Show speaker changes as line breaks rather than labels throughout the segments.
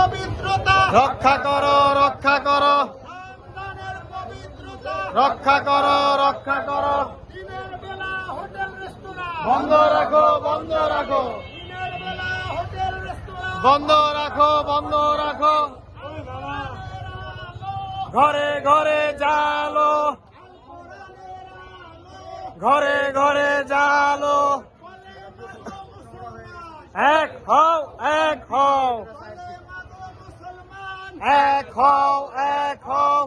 পবিত্রতা
রক্ষা করো রক্ষা করো
রমজানের পবিত্রতা
রক্ষা করো রক্ষা করো
দিনের বেলা হোটেল রেস্তোরাঁ
বন্ধ রাখো বন্ধ রাখো
দিনের বেলা হোটেল রেস্তোরাঁ
বন্ধ রাখো বন্ধ রাখো ঘরে ঘরে জালো ঘরে ঘরে জালো এক হও এক হও এক হও এক হও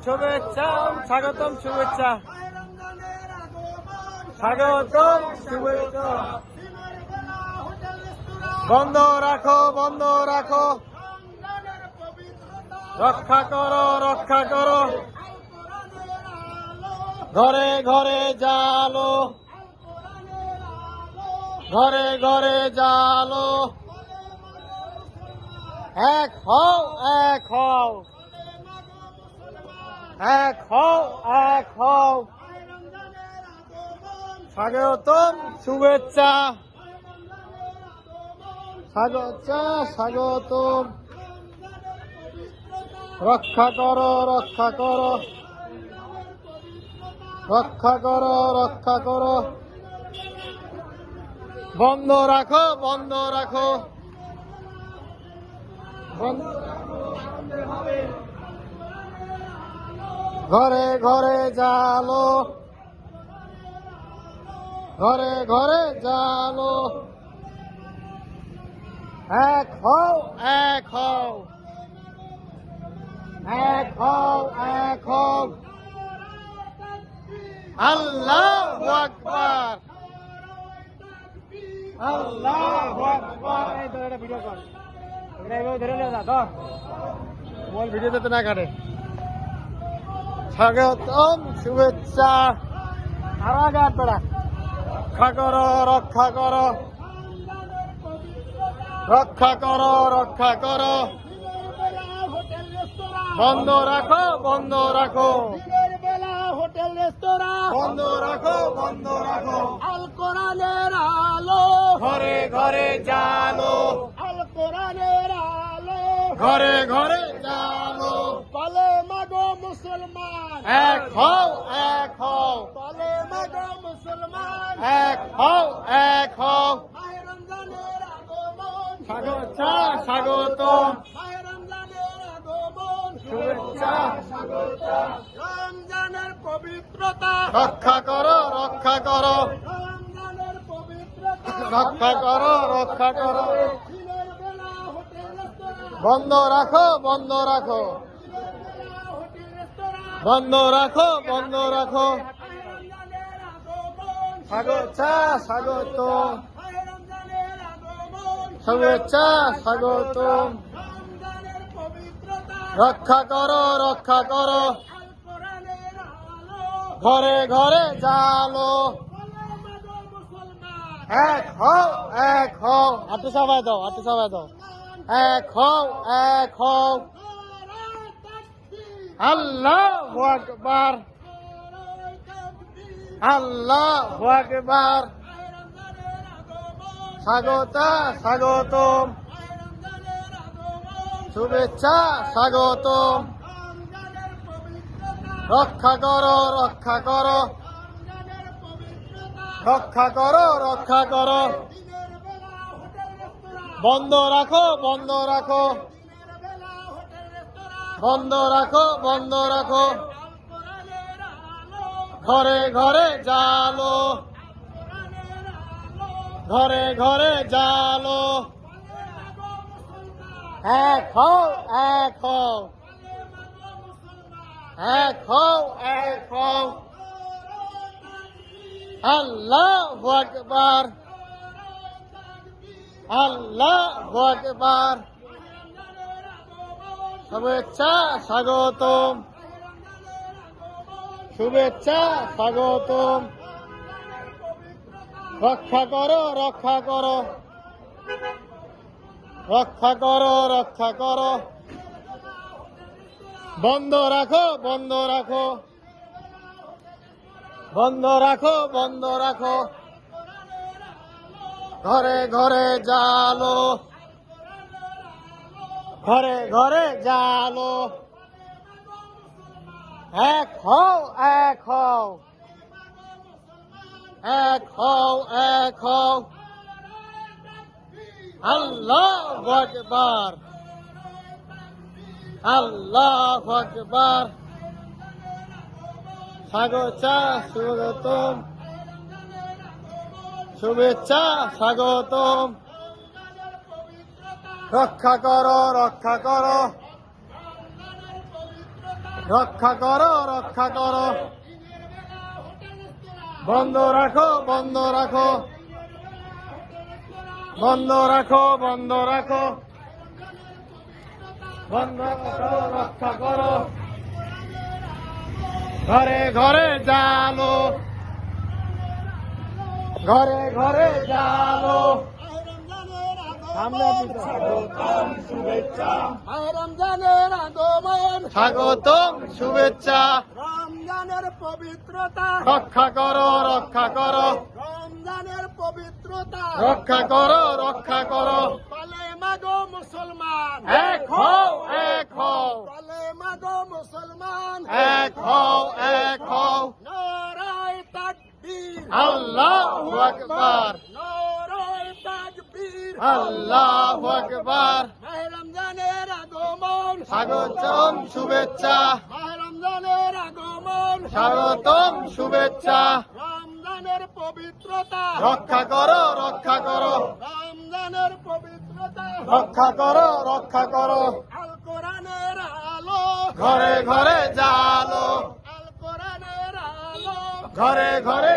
শুভেচ্ছা স্বাগতম শুভেচ্ছা স্বাগতম শুভেচ্ছা বন্ধ রাখো বন্ধ রাখো রক্ষা করো রক্ষা করো ঘরে ঘরে জালো ঘরে ঘরে জালো এক হও এক হও এক হও এক হও স্বাগতম শুভেচ্ছা স্বাগত স্বাগতম রক্ষা করো রক্ষা করো রক্ষা করো রক্ষা করো বন্ধ রাখো বন্ধ রাখো ঘরে ঘরে জালো ঘরে ঘরে জালো এক হও এক হও এক হও এক হও আল্লাহু আকবার আল্লাহু আকবার এই ধরে ভিডিও কর এটা এইভাবে ধরে নিয়ে যা ধর মোবাইল ভিডিও যাতে না কাটে স্বাগতম শুভেচ্ছা আরো আগে আপনারা রক্ষা করো রক্ষা করো রক্ষা করো রক্ষা করো বন্ধ রাখো বন্ধ রাখো
দিনের বেলা হোটেল রেস্তোরাঁ
বন্ধ রাখো বন্ধ রাখো
আল কোরআনের আলো
ঘরে ঘরে জালো
আল কোরআনের আলো
ঘরে ঘরে জালো
বলে মাগো মুসলমান
এক হও এক হও
বলে মাগো মুসলমান
এক হও এক হও
মাহে রমজানের আগমন
স্বাগত স্বাগতম
মাহে রমজানের আগমন
শুভেচ্ছা
স্বাগত রমজানের পবিত্রতা
রক্ষা করো রক্ষা করো
রমজানের পবিত্রতা
রক্ষা করো রক্ষা করো
দিনের বেলা হোটেল রেস্তোরাঁ
বন্ধ রাখো বন্ধ রাখো
দিনের বেলা হোটেল রেস্তোরাঁ
বন্ধ রাখো বন্ধ রাখো
মাহে রমজানের আগমন
স্বাগত স্বাগত
মাহে রমজানের আগমন
শুভেচ্ছা স্বাগতম
রমজানের পবিত্রতা
রক্ষা করো রক্ষা করো
আল কোরআনের আলো
ঘরে ঘরে জালো
বলে মাগো মুসলমান
এক হও এক হও হাঁটু সবাই দাও হাঁটু সবাই দাও এক হও এক হও
নারায়ে তাকবীর
আল্লাহু আকবার
নারায়ে তাকবীর
আল্লাহু আকবার
মাহে রমজানের আগমন
স্বাগত স্বাগতম
মাহে রমজানের আগমন
শুভেচ্ছা স্বাগতম
রমজানের পবিত্রতা
রক্ষা করো রক্ষা করো
রমজানের পবিত্রতা
রক্ষা করো রক্ষা করো
দিনের বেলা হোটেল রেস্তোরাঁ
বন্ধ রাখো বন্ধ রাখো
দিনের বেলা হোটেল রেস্তোরাঁ
বন্ধ রাখো বন্ধ রাখো
আল কোরআনের আলো
ঘরে ঘরে জালো
কোরআনের আলো
ঘরে ঘরে জালো
বলে মাগো মুসলমান
এক হও এক হও
বলে মাগো মুসলমান
এক হও এক হও আল্লাহু আকবার আল্লাহু আকবার শুভেচ্ছা স্বাগতম শুভেচ্ছা স্বাগতম রক্ষা করো রক্ষা করো রক্ষা করো রক্ষা করো বন্ধ রাখো বন্ধ রাখো বন্ধ রাখো বন্ধ রাখো ঘরে ঘরে জালো ঘরে ঘরে জালো এক হও এক হও এক হও এক হও আল্লাহু আকবার আল্লাহু আকবার স্বাগতম শুভেচ্ছা স্বাগতম রক্ষা করো রক্ষা করো রক্ষা করো রক্ষা করো বন্ধ রাখো বন্ধ রাখো বন্ধ রাখো বন্ধ রাখো বন্ধ করো রক্ষা করো ঘরে ঘরে জালো ঘরে ঘরে জালো সামনে শুভেচ্ছা
রমজানের আগমন
স্বাগতম শুভেচ্ছা
রমজানের পবিত্রতা
রক্ষা করো রক্ষা করো
রমজানের পবিত্রতা
রক্ষা করো রক্ষা করো
বলে মাগো মুসলমান
এক হও এক হও
বলে মাগো মুসলমান
এক হও এক হও
নারায়ে তাকবীর
আল্লাহু আকবার
নারায়ে তাকবীর
আল্লাহু আকবার
মাহে রমজানের আগমন
স্বাগতম শুভেচ্ছা
মাহে রমজানের আগমন
স্বাগতম শুভেচ্ছা
রমজানের পবিত্রতা
রক্ষা করো রক্ষা করো
রমজানের পবিত্রতা
রক্ষা করো রক্ষা করো
আল কোরআনের আলো
ঘরে ঘরে জালো
আল কোরআনের আলো
ঘরে ঘরে